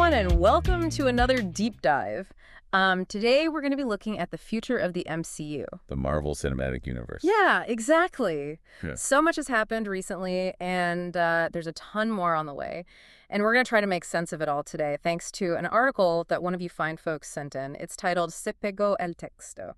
everyone, and welcome to another deep dive. Today, we're going to be looking at the future of the MCU. The Marvel Cinematic Universe. Yeah, exactly. Yeah. So much has happened recently, and there's a ton more on the way. And we're going to try to make sense of it all today, thanks to an article that one of you fine folks sent in. It's titled Se Pegó el Texto.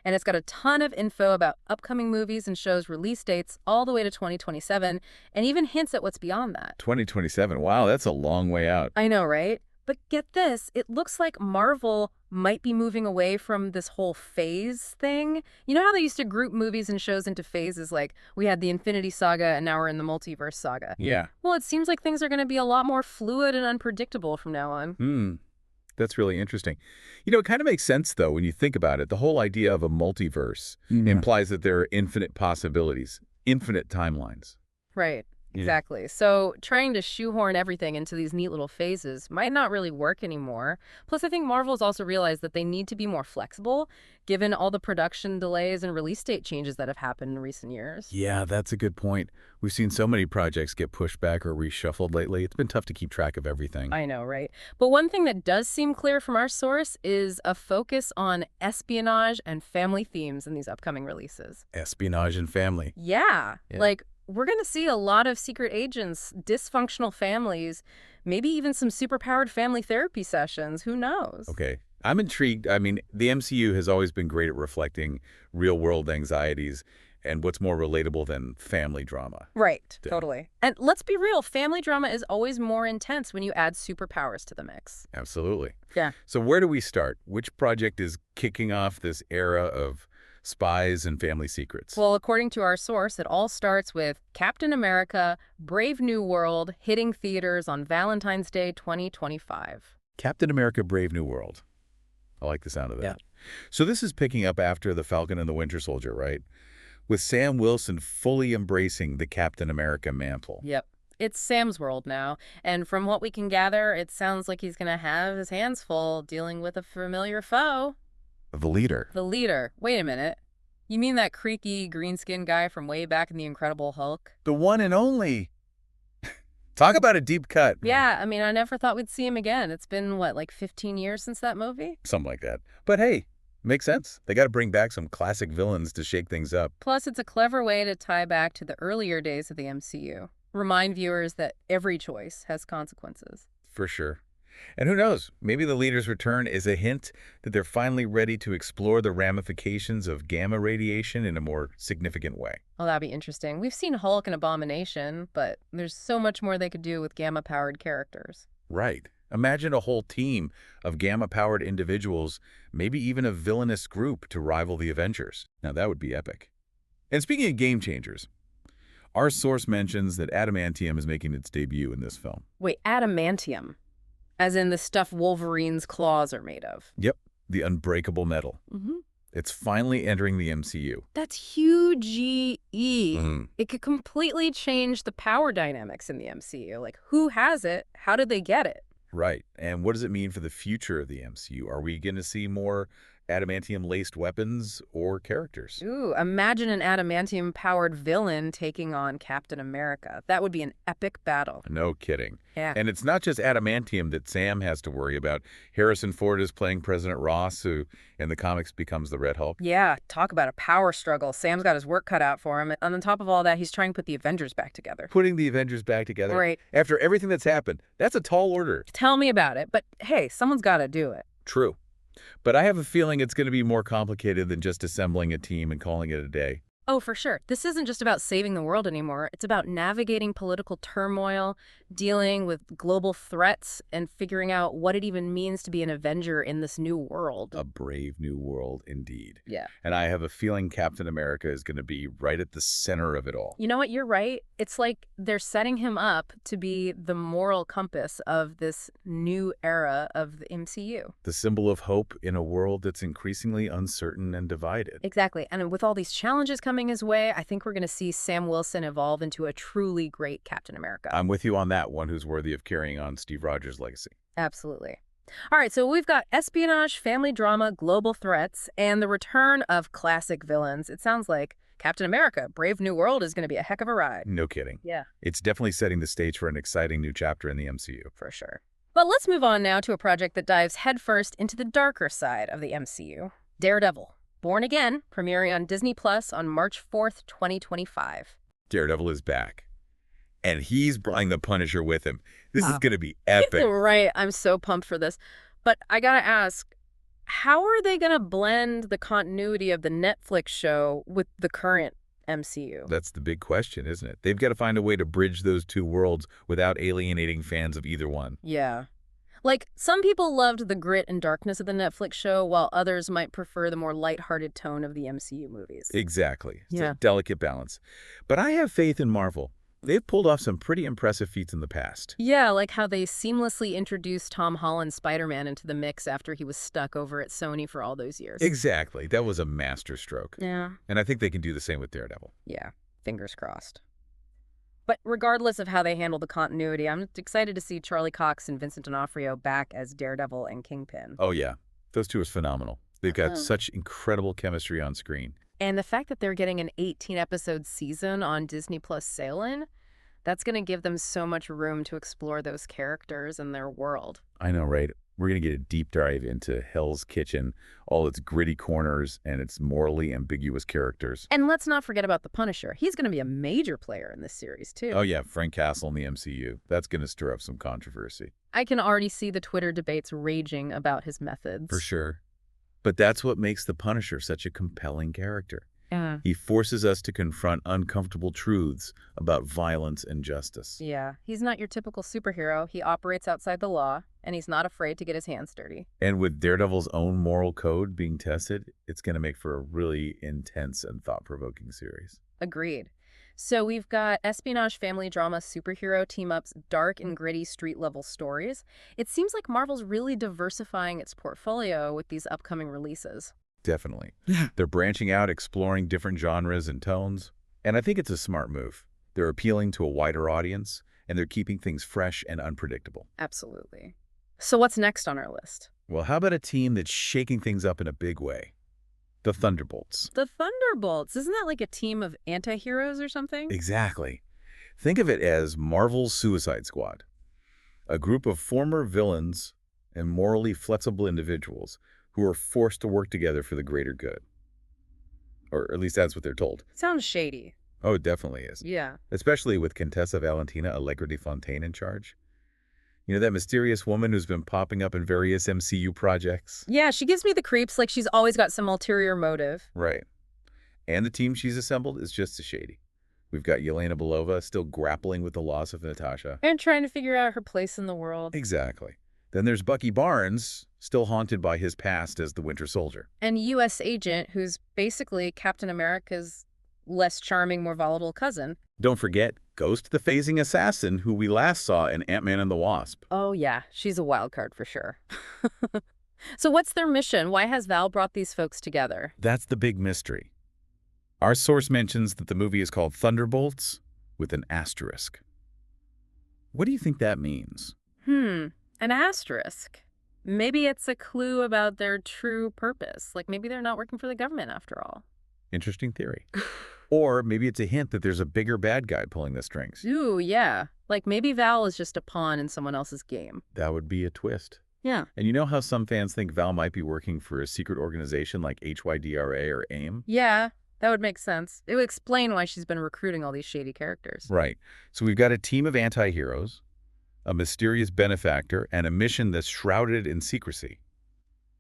And it's got a ton of info about upcoming movies and shows release dates all the way to 2027, and even hints at what's beyond that. 2027. Wow, that's a long way out. I know, right? But get this, it looks like Marvel might be moving away from this whole phase thing. You know how they used to group movies and shows into phases, like we had the Infinity Saga and now we're in the Multiverse Saga? Yeah. Well, it seems like things are going to be a lot more fluid and unpredictable from now on. That's really interesting. You know, it kind of makes sense, though, when you think about it. The whole idea of a multiverse implies that there are infinite possibilities, infinite timelines. Right. Yeah. Exactly. So trying to shoehorn everything into these neat little phases might not really work anymore. Plus, I think Marvel's also realized that they need to be more flexible, given all the production delays and release date changes that have happened in recent years. Yeah, that's a good point. We've seen so many projects get pushed back or reshuffled lately. It's been tough to keep track of everything. I know, right? But one thing that does seem clear from our source is a focus on espionage and family themes in these upcoming releases. Espionage and family. Yeah. Yeah. Like, we're going to see a lot of secret agents, dysfunctional families, maybe even some superpowered family therapy sessions. Who knows? Okay. I'm intrigued. I mean, the MCU has always been great at reflecting real-world anxieties, and what's more relatable than family drama? Right, Yeah. totally. And let's be real, family drama is always more intense when you add superpowers to the mix. Absolutely. Yeah. So where do we start? Which project is kicking off this era of spies and family secrets? Well, according to our source, it all starts with Captain America, Brave New World, hitting theaters on Valentine's Day 2025. Captain America Brave New World. I like the sound of that. So this is picking up after The Falcon and the Winter Soldier, right? With Sam Wilson fully embracing the Captain America mantle. Yep. It's Sam's world now, and from what we can gather, it sounds like he's going to have his hands full dealing with a familiar foe. The leader. The leader. Wait a minute. You mean that creaky, green-skinned guy from way back in The Incredible Hulk? The one and only. Talk about a deep cut. Yeah, I mean, I never thought we'd see him again. It's been, what, like 15 years since that movie? Something like that. But hey, makes sense. They got to bring back some classic villains to shake things up. Plus, it's a clever way to tie back to the earlier days of the MCU. Remind viewers that every choice has consequences. For sure. And who knows, maybe the leader's return is a hint that they're finally ready to explore the ramifications of gamma radiation in a more significant way. Oh, that'd be interesting. We've seen Hulk and Abomination, but there's so much more they could do with gamma-powered characters. Right. Imagine a whole team of gamma-powered individuals, maybe even a villainous group to rival the Avengers. Now, that would be epic. And speaking of game changers, our source mentions that adamantium is making its debut in this film. Wait, adamantium? As in the stuff Wolverine's claws are made of? Yep, the unbreakable metal. It's finally entering the MCU. That's huge. Mhm. It could completely change the power dynamics in the MCU. Like, who has it? How did they get it? Right. And what does it mean for the future of the MCU? Are we going to see more adamantium-laced weapons or characters? Ooh, imagine an adamantium-powered villain taking on Captain America. That would be an epic battle. No kidding. Yeah. And it's not just adamantium that Sam has to worry about. Harrison Ford is playing President Ross, who in the comics becomes the Red Hulk. Yeah, talk about a power struggle. Sam's got his work cut out for him. And on top of all that, he's trying to put the Avengers back together. Putting the Avengers back together. Right. After everything that's happened, that's a tall order. Tell me about it. But hey, someone's got to do it. True. But I have a feeling it's going to be more complicated than just assembling a team and calling it a day. Oh, for sure. This isn't just about saving the world anymore. It's about navigating political turmoil, dealing with global threats, and figuring out what it even means to be an Avenger in this new world. A brave new world, indeed. Yeah. And I have a feeling Captain America is going to be right at the center of it all. You know what? You're right. It's like they're setting him up to be the moral compass of this new era of the MCU. The symbol of hope in a world that's increasingly uncertain and divided. Exactly. And with all these challenges coming his way, I think we're going to see Sam Wilson evolve into a truly great Captain America. I'm with you on that one, who's worthy of carrying on Steve Rogers' legacy. Absolutely. All right, so we've got espionage, family drama, global threats, and the return of classic villains. It sounds like Captain America, Brave New World is going to be a heck of a ride. No kidding. Yeah. It's definitely setting the stage for an exciting new chapter in the MCU. For sure. But let's move on now to a project that dives headfirst into the darker side of the MCU. Daredevil, Born Again, premiering on Disney Plus on March 4th, 2025. Daredevil is back. And he's bringing the Punisher with him. This is going to be epic. Right, I'm so pumped for this. But I gotta ask, how are they gonna blend the continuity of the Netflix show with the current MCU? That's the big question, isn't it? They've got to find a way to bridge those two worlds without alienating fans of either one. Yeah. Like, some people loved the grit and darkness of the Netflix show, while others might prefer the more lighthearted tone of the MCU movies. Exactly. It's Yeah. a delicate balance. But I have faith in Marvel. They've pulled off some pretty impressive feats in the past. Yeah, like how they seamlessly introduced Tom Holland's Spider-Man into the mix after he was stuck over at Sony for all those years. Exactly. That was a masterstroke. Yeah. And I think they can do the same with Daredevil. Yeah, fingers crossed. But regardless of how they handle the continuity, I'm excited to see Charlie Cox and Vincent D'Onofrio back as Daredevil and Kingpin. Oh, yeah. Those two are phenomenal. They've got Uh-huh. such incredible chemistry on screen. And the fact that they're getting an 18-episode season on Disney Plus Salem, that's going to give them so much room to explore those characters and their world. I know, right? We're going to get a deep dive into Hell's Kitchen, all its gritty corners and its morally ambiguous characters. And let's not forget about the Punisher. He's going to be a major player in this series, too. Oh, yeah, Frank Castle in the MCU. That's going to stir up some controversy. I can already see the Twitter debates raging about his methods. For sure. But that's what makes the Punisher such a compelling character. Yeah. He forces us to confront uncomfortable truths about violence and justice. Yeah. He's not your typical superhero. He operates outside the law, and he's not afraid to get his hands dirty. And with Daredevil's own moral code being tested, it's going to make for a really intense and thought-provoking series. Agreed. So we've got espionage, family drama, superhero team-ups, dark and gritty street-level stories. It seems like Marvel's really diversifying its portfolio with these upcoming releases. Definitely. They're branching out, exploring different genres and tones. And I think it's a smart move. They're appealing to a wider audience, and they're keeping things fresh and unpredictable. Absolutely. So what's next on our list? Well, how about a team that's shaking things up in a big way? The Thunderbolts. The Thunderbolts. Isn't that like a team of anti-heroes or something? Exactly. Think of it as Marvel's Suicide Squad. A group of former villains and morally flexible individuals who are forced to work together for the greater good. Or at least that's what they're told. Sounds shady. Oh, it definitely is. Yeah. Especially with Contessa Valentina Allegra de Fontaine in charge. You know, that mysterious woman who's been popping up in various MCU projects? Yeah, she gives me the creeps, like she's always got some ulterior motive. Right. And the team she's assembled is just as shady. We've got Yelena Belova still grappling with the loss of Natasha. And trying to figure out her place in the world. Exactly. Then there's Bucky Barnes, still haunted by his past as the Winter Soldier. And U.S. Agent, who's basically Captain America's less charming, more volatile cousin. Don't forget Ghost the Phasing Assassin, who we last saw in Ant-Man and the Wasp. Oh, yeah. She's a wild card for sure. So what's their mission? Why has Val brought these folks together? That's the big mystery. Our source mentions that the movie is called Thunderbolts with an asterisk. What do you think that means? An asterisk. Maybe it's a clue about their true purpose. Like maybe they're not working for the government after all. Interesting theory. Or maybe it's a hint that there's a bigger bad guy pulling the strings. Ooh, yeah. Like maybe Val is just a pawn in someone else's game. That would be a twist. Yeah. And you know how some fans think Val might be working for a secret organization like HYDRA or AIM? Yeah, that would make sense. It would explain why she's been recruiting all these shady characters. Right. So we've got a team of anti-heroes, a mysterious benefactor, and a mission that's shrouded in secrecy.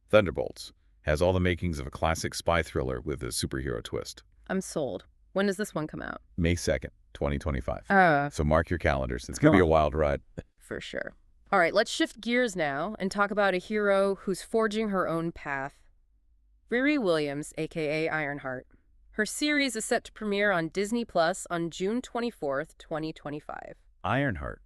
Thunderbolts has all the makings of a classic spy thriller with a superhero twist. I'm sold. When does this one come out? May 2nd, 2025. So Mark your calendars. It's going to be a wild ride. for sure. All right, let's shift gears now and talk about a hero who's forging her own path. Riri Williams, a.k.a. Ironheart. Her series is set to premiere on Disney Plus on June 24th, 2025. Ironheart.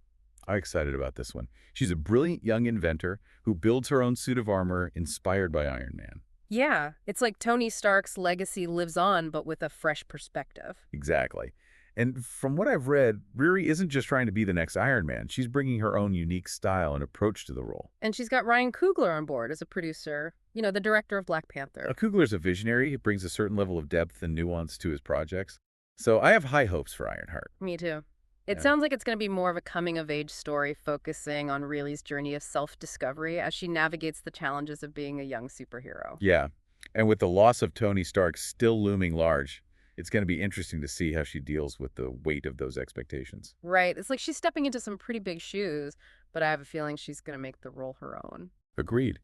I'm excited about this one. She's a brilliant young inventor who builds her own suit of armor inspired by Iron Man. Yeah, it's like Tony Stark's legacy lives on, but with a fresh perspective. Exactly. And from what I've read, Riri isn't just trying to be the next Iron Man. She's bringing her own unique style and approach to the role. And she's got Ryan Coogler on board as a producer, you know, the director of Black Panther. Coogler's a visionary. He brings a certain level of depth and nuance to his projects. So I have high hopes for Ironheart. Me too. It sounds like it's going to be more of a coming-of-age story focusing on Riley's journey of self-discovery as she navigates the challenges of being a young superhero. Yeah. And with the loss of Tony Stark still looming large, it's going to be interesting to see how she deals with the weight of those expectations. Right. It's like she's stepping into some pretty big shoes, but I have a feeling she's going to make the role her own. Agreed.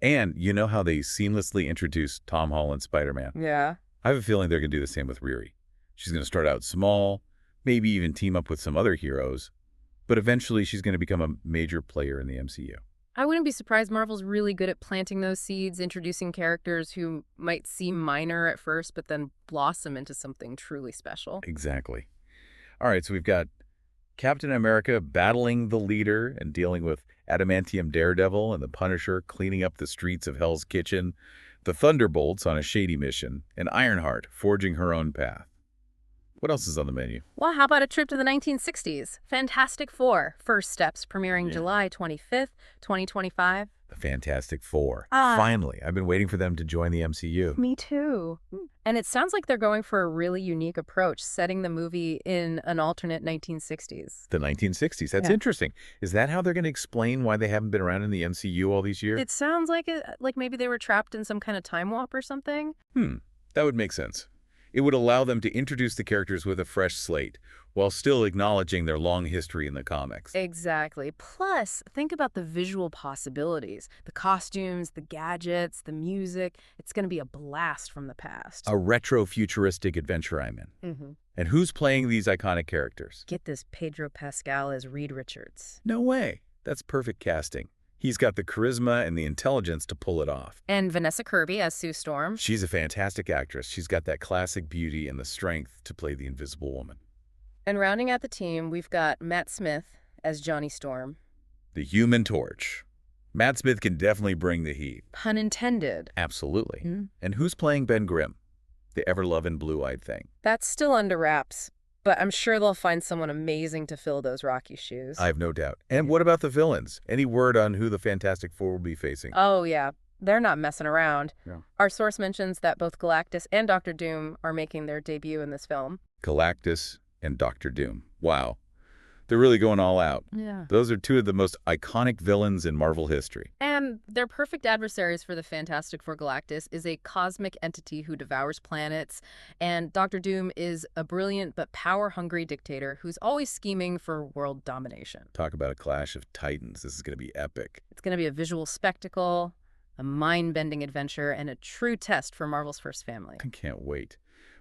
And you know how they seamlessly introduced Tom Holland's Spider-Man? Yeah. I have a feeling they're going to do the same with Riri. She's going to start out small, maybe even team up with some other heroes, but eventually she's going to become a major player in the MCU. I wouldn't be surprised. Marvel's really good at planting those seeds, introducing characters who might seem minor at first, but then blossom into something truly special. Exactly. All right, so we've got Captain America battling the leader and dealing with Adamantium Daredevil and the Punisher cleaning up the streets of Hell's Kitchen, the Thunderbolts on a shady mission, and Ironheart forging her own path. What else is on the menu? Well, how about a trip to the 1960s? Fantastic Four, First Steps, premiering July 25th, 2025. The Fantastic Four. Ah. Finally, I've been waiting for them to join the MCU. Me too. And it sounds like they're going for a really unique approach, setting the movie in an alternate 1960s. The 1960s. That's Yeah. interesting. Is that how they're going to explain why they haven't been around in the MCU all these years? It sounds like like maybe they were trapped in some kind of time warp or something. That would make sense. It would allow them to introduce the characters with a fresh slate, while still acknowledging their long history in the comics. Exactly. Plus, think about the visual possibilities. The costumes, the gadgets, the music. It's going to be a blast from the past. A retro-futuristic adventure I'm in. And who's playing these iconic characters? Get this, Pedro Pascal as Reed Richards. No way. That's perfect casting. He's got the charisma and the intelligence to pull it off. And Vanessa Kirby as Sue Storm. She's a fantastic actress. She's got that classic beauty and the strength to play the Invisible Woman. And rounding out the team, we've got Matt Smith as Johnny Storm. The Human Torch. Matt Smith can definitely bring the heat. Pun intended. Absolutely. And who's playing Ben Grimm? The ever-loving blue-eyed thing. That's still under wraps, but I'm sure they'll find someone amazing to fill those Rocky shoes. I have no doubt. And what about the villains? Any word on who the Fantastic Four will be facing? Oh, yeah. They're not messing around. Yeah. Our source mentions that both Galactus and Doctor Doom are making their debut in this film. Galactus and Doctor Doom. Wow. They're really going all out. Yeah. Those are two of the most iconic villains in Marvel history. And they're perfect adversaries for the Fantastic Four. Galactus is a cosmic entity who devours planets, and Doctor Doom is a brilliant but power-hungry dictator who's always scheming for world domination. Talk about a clash of titans. This is going to be epic. It's going to be a visual spectacle, a mind-bending adventure, and a true test for Marvel's first family. I can't wait.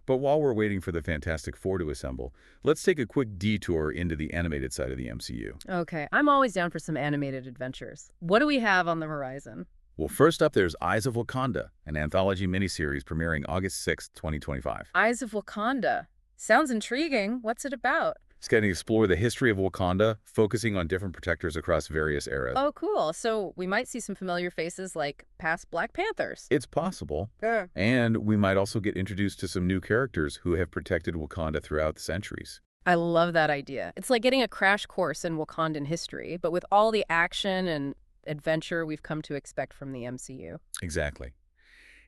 But while we're waiting for the Fantastic Four to assemble, let's take a quick detour into the animated side of the MCU. Okay, I'm always down for some animated adventures. What do we have on the horizon? Well, first up, there's Eyes of Wakanda, an anthology miniseries premiering August 6, 2025. Eyes of Wakanda. Sounds intriguing. What's it about? It's going to explore the history of Wakanda, focusing on different protectors across various eras. Oh, cool. So we might see some familiar faces like past Black Panthers. It's possible. Yeah. And we might also get introduced to some new characters who have protected Wakanda throughout the centuries. I love that idea. It's like getting a crash course in Wakandan history, but with all the action and adventure we've come to expect from the MCU. Exactly.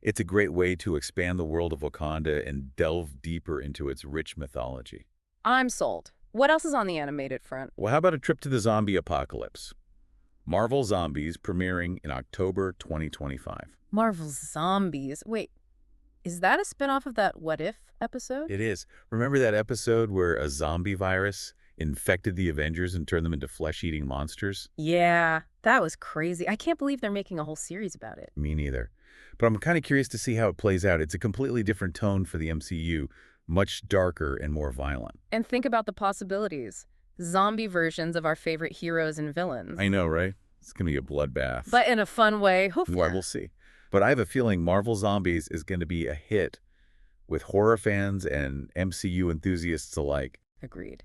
It's a great way to expand the world of Wakanda and delve deeper into its rich mythology. I'm sold. What else is on the animated front? Well, how about a trip to the zombie apocalypse? Marvel Zombies premiering in October 2025. Marvel Zombies. Wait, is that a spinoff of that What If episode? It is. Remember that episode where a zombie virus infected the Avengers and turned them into flesh-eating monsters? Yeah, that was crazy. I can't believe they're making a whole series about it. Me neither. But I'm kind of curious to see how it plays out. It's a completely different tone for the MCU, much darker and more violent. And think about the possibilities. Zombie versions of our favorite heroes and villains. I know, right? It's going to be a bloodbath. But in a fun way. Well, we'll see. But I have a feeling Marvel Zombies is going to be a hit with horror fans and MCU enthusiasts alike. Agreed.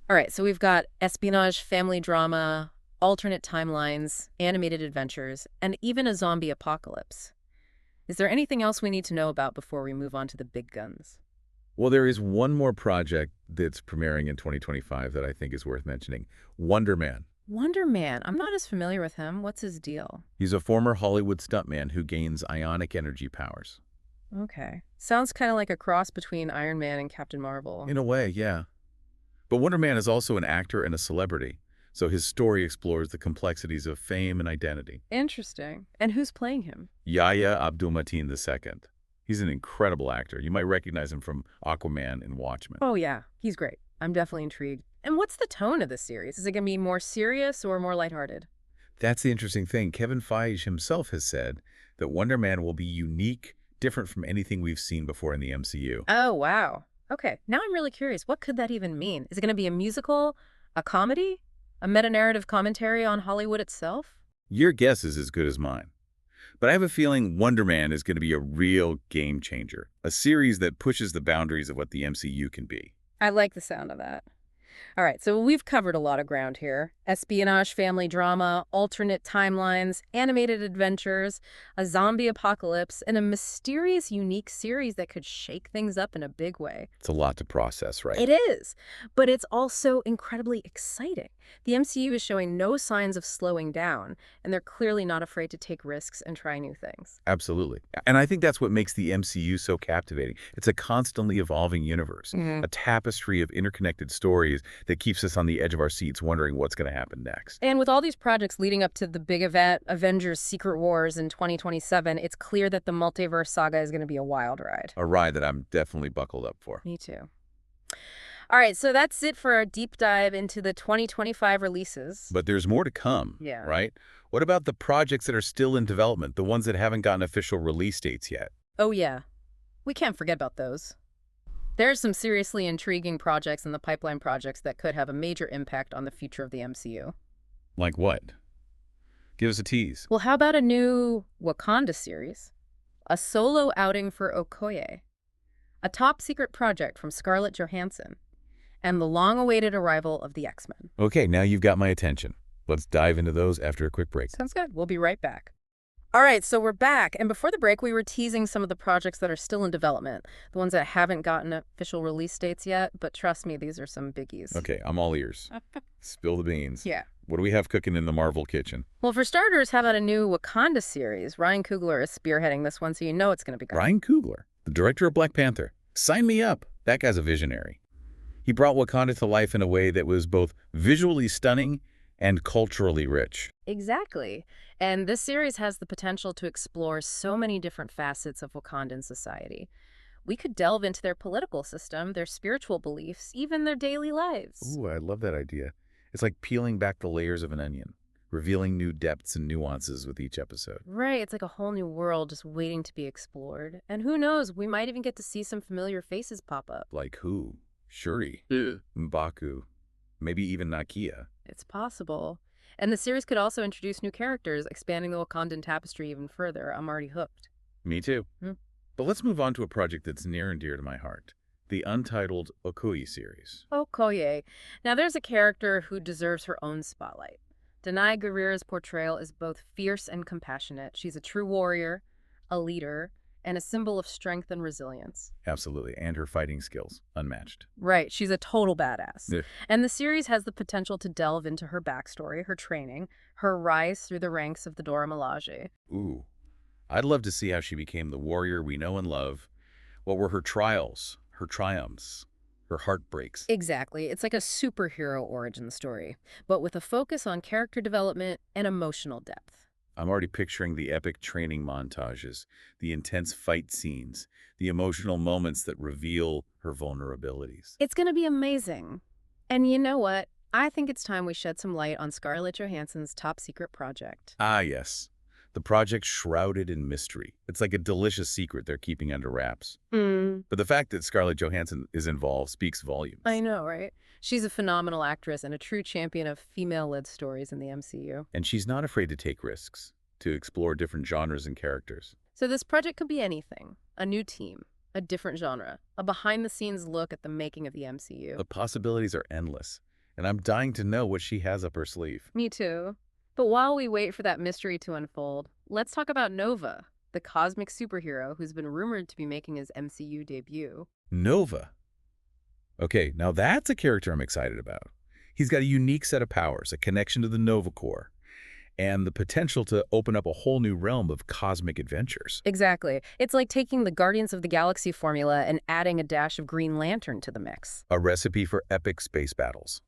All right, so we've got espionage, family drama, alternate timelines, animated adventures, and even a zombie apocalypse. Is there anything else we need to know about before we move on to the big guns? Well, there is one more project that's premiering in 2025 that I think is worth mentioning. Wonder Man. Wonder Man. I'm not as familiar with him. What's his deal? He's a former Hollywood stuntman who gains ionic energy powers. Okay. Sounds kind of like a cross between Iron Man and Captain Marvel. In a way, yeah. But Wonder Man is also an actor and a celebrity, so his story explores the complexities of fame and identity. Interesting. And who's playing him? Yahya Abdul-Mateen II. He's an incredible actor. You might recognize him from Aquaman and Watchmen. Oh, yeah. He's great. I'm definitely intrigued. And what's the tone of this series? Is it going to be more serious or more lighthearted? That's the interesting thing. Kevin Feige himself has said that Wonder Man will be unique, different from anything we've seen before in the MCU. Oh, wow. Okay. Now I'm really curious. What could that even mean? Is it going to be a musical, a comedy, a meta-narrative commentary on Hollywood itself? Your guess is as good as mine. But I have a feeling Wonder Man is going to be a real game changer, a series that pushes the boundaries of what the MCU can be. I like the sound of that. All right, so we've covered a lot of ground here. Espionage, family drama, alternate timelines, animated adventures, a zombie apocalypse, and a mysterious, unique series that could shake things up in a big way. It's a lot to process, right? It is, but it's also incredibly exciting. The MCU is showing no signs of slowing down, and they're clearly not afraid to take risks and try new things. Absolutely. And I think that's what makes the MCU so captivating. It's a constantly evolving universe, Mhm. a tapestry of interconnected stories that keeps us on the edge of our seats wondering what's going to happen next. And with all these projects leading up to the big event, Avengers Secret Wars in 2027, it's clear that the multiverse saga is going to be a wild ride. A ride that I'm definitely buckled up for. Me too. All right, so that's it for our deep dive into the 2025 releases. But there's more to come, Yeah. right? What about the projects that are still in development, the ones that haven't gotten official release dates yet? Oh, yeah. We can't forget about those. There's some seriously intriguing projects in the pipeline projects that could have a major impact on the future of the MCU. Like what? Give us a tease. Well, how about a new Wakanda series? A solo outing for Okoye. A top-secret project from Scarlett Johansson. And the long-awaited arrival of the X-Men. Okay, now you've got my attention. Let's dive into those after a quick break. Sounds good. We'll be right back. All right, so we're back. And before the break, we were teasing some of the projects that are still in development, the ones that haven't gotten official release dates yet. But trust me, these are some biggies. Okay, I'm all ears. Spill the beans. Yeah. What do we have cooking in the Marvel kitchen? Well, for starters, how about a new Wakanda series? Ryan Coogler is spearheading this one, so you know it's going to be good. Ryan Coogler, the director of Black Panther. Sign me up. That guy's a visionary. He brought Wakanda to life in a way that was both visually stunning and culturally rich. Exactly. And this series has the potential to explore so many different facets of Wakandan society. We could delve into their political system, their spiritual beliefs, even their daily lives. Ooh, I love that idea. It's like peeling back the layers of an onion, revealing new depths and nuances with each episode. Right, it's like a whole new world just waiting to be explored. And who knows, we might even get to see some familiar faces pop up. Like who? Shuri, M'Baku, maybe even Nakia. It's possible. And the series could also introduce new characters, expanding the Wakandan tapestry even further. I'm already hooked. Me too. Hmm. But let's move on to a project that's near and dear to my heart, the untitled Okoye series. Okoye. Now, there's a character who deserves her own spotlight. Danai Gurira's portrayal is both fierce and compassionate. She's a true warrior, a leader, and a symbol of strength and resilience. Absolutely, and her fighting skills, unmatched. Right, she's a total badass. Yeah. And the series has the potential to delve into her backstory, her training, her rise through the ranks of the Dora Milaje. Ooh, I'd love to see how she became the warrior we know and love. What were her trials, her triumphs, her heartbreaks? Exactly. It's like a superhero origin story, but with a focus on character development and emotional depth. I'm already picturing the epic training montages, the intense fight scenes, the emotional moments that reveal her vulnerabilities. It's going to be amazing. And you know what? I think it's time we shed some light on Scarlett Johansson's top secret project. Ah, yes. The project shrouded in mystery. It's like a delicious secret they're keeping under wraps. But the fact that Scarlett Johansson is involved speaks volumes. I know, right? She's a phenomenal actress and a true champion of female-led stories in the MCU. And she's not afraid to take risks, to explore different genres and characters. So this project could be anything. A new team, a different genre, a behind-the-scenes look at the making of the MCU. The possibilities are endless, and I'm dying to know what she has up her sleeve. Me too. But while we wait for that mystery to unfold, let's talk about Nova, the cosmic superhero who's been rumored to be making his MCU debut. Nova. Okay, now that's a character I'm excited about. He's got a unique set of powers, a connection to the Nova Corps, and the potential to open up a whole new realm of cosmic adventures. Exactly. It's like taking the Guardians of the Galaxy formula and adding a dash of Green Lantern to the mix. A recipe for epic space battles.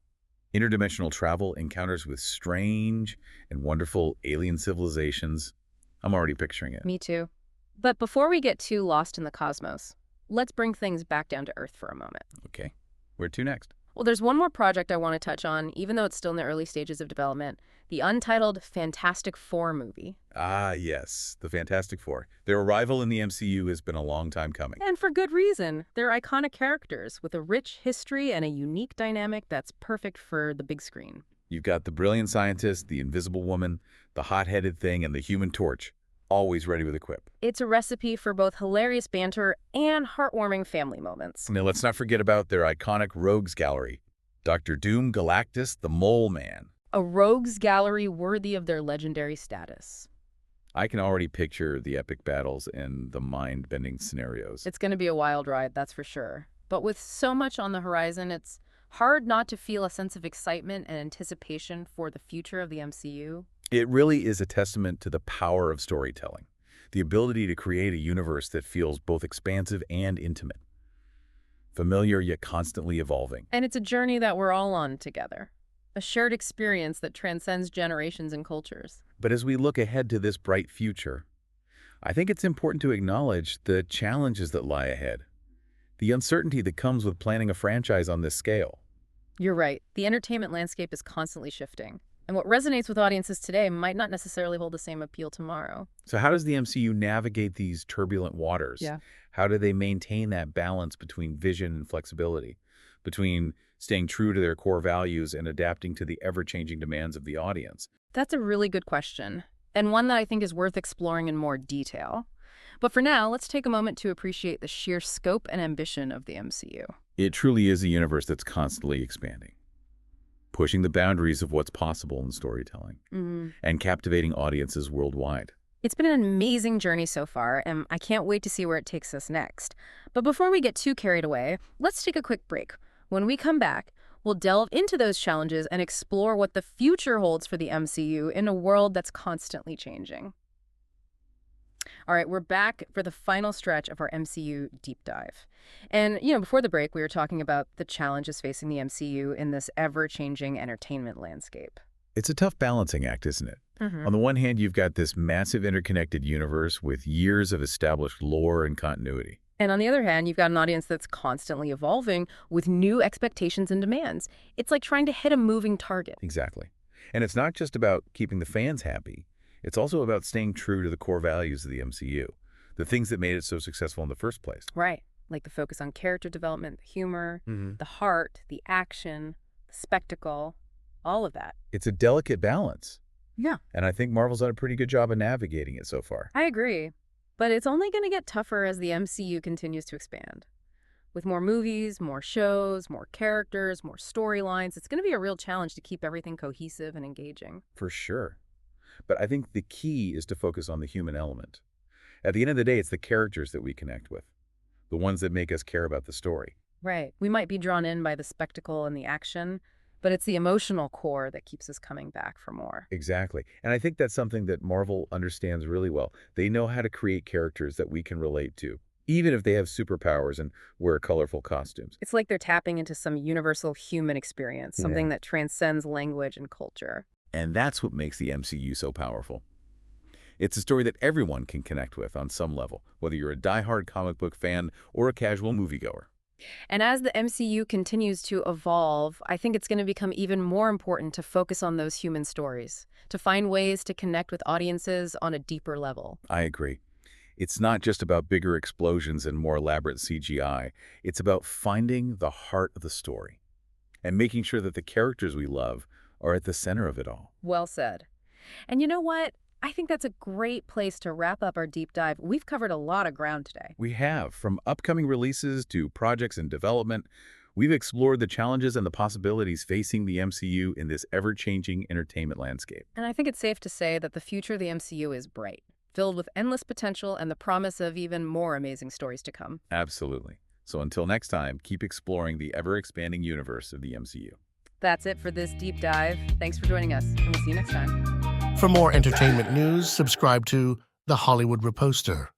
Interdimensional travel, encounters with strange and wonderful alien civilizations. I'm already picturing it. Me too. But before we get too lost in the cosmos, let's bring things back down to Earth for a moment. Okay, where to next? Well, there's one more project I want to touch on, even though it's still in the early stages of development, the untitled Fantastic Four movie. Ah, yes, the Fantastic Four. Their arrival in the MCU has been a long time coming. And for good reason. They're iconic characters with a rich history and a unique dynamic that's perfect for the big screen. You've got the brilliant scientist, the invisible woman, the hot-headed thing, and the Human Torch, always ready with a quip. It's a recipe for both hilarious banter and heartwarming family moments. Now, let's not forget about their iconic Rogues Gallery. Dr. Doom Galactus, the Mole Man. A rogues gallery worthy of their legendary status. I can already picture the epic battles and the mind-bending scenarios. It's going to be a wild ride, that's for sure. But with so much on the horizon, it's hard not to feel a sense of excitement and anticipation for the future of the MCU. It really is a testament to the power of storytelling, the ability to create a universe that feels both expansive and intimate, familiar yet constantly evolving. And it's a journey that we're all on together, a shared experience that transcends generations and cultures. But as we look ahead to this bright future, I think it's important to acknowledge the challenges that lie ahead, the uncertainty that comes with planning a franchise on this scale. You're right. The entertainment landscape is constantly shifting. And what resonates with audiences today might not necessarily hold the same appeal tomorrow. So how does the MCU navigate these turbulent waters? Yeah. How do they maintain that balance between vision and flexibility, between staying true to their core values and adapting to the ever-changing demands of the audience? That's a really good question, and one that I think is worth exploring in more detail. But for now, let's take a moment to appreciate the sheer scope and ambition of the MCU. It truly is a universe that's constantly expanding, pushing the boundaries of what's possible in storytelling, and captivating audiences worldwide. It's been an amazing journey so far, and I can't wait to see where it takes us next. But before we get too carried away, let's take a quick break. When we come back, we'll delve into those challenges and explore what the future holds for the MCU in a world that's constantly changing. All right, we're back for the final stretch of our MCU deep dive. And, before the break, we were talking about the challenges facing the MCU in this ever-changing entertainment landscape. It's a tough balancing act, isn't it? On the one hand, you've got this massive interconnected universe with years of established lore and continuity. And on the other hand, you've got an audience that's constantly evolving with new expectations and demands. It's like trying to hit a moving target. Exactly. And it's not just about keeping the fans happy. It's also about staying true to the core values of the MCU, the things that made it so successful in the first place. Right. Like the focus on character development, the humor, the heart, the action, the spectacle, all of that. It's a delicate balance. Yeah. And I think Marvel's done a pretty good job of navigating it so far. I agree. But it's only going to get tougher as the MCU continues to expand. With more movies, more shows, more characters, more storylines, it's going to be a real challenge to keep everything cohesive and engaging. For sure. But I think the key is to focus on the human element. At the end of the day, it's the characters that we connect with, the ones that make us care about the story. Right. We might be drawn in by the spectacle and the action, but it's the emotional core that keeps us coming back for more. Exactly. And I think that's something that Marvel understands really well. They know how to create characters that we can relate to, even if they have superpowers and wear colorful costumes. It's like they're tapping into some universal human experience, something that transcends language and culture. And that's what makes the MCU so powerful. It's a story that everyone can connect with on some level, whether you're a diehard comic book fan or a casual moviegoer. And as the MCU continues to evolve, I think it's going to become even more important to focus on those human stories, to find ways to connect with audiences on a deeper level. I agree. It's not just about bigger explosions and more elaborate CGI. It's about finding the heart of the story and making sure that the characters we love are at the center of it all. Well said. And you know what? I think that's a great place to wrap up our deep dive. We've covered a lot of ground today. We have, from upcoming releases to projects in development, we've explored the challenges and the possibilities facing the MCU in this ever-changing entertainment landscape. And I think it's safe to say that the future of the MCU is bright, filled with endless potential and the promise of even more amazing stories to come. Absolutely. So until next time, keep exploring the ever-expanding universe of the MCU. That's it for this deep dive. Thanks for joining us, and we'll see you next time. For more entertainment news, subscribe to The Hollywood Reposter.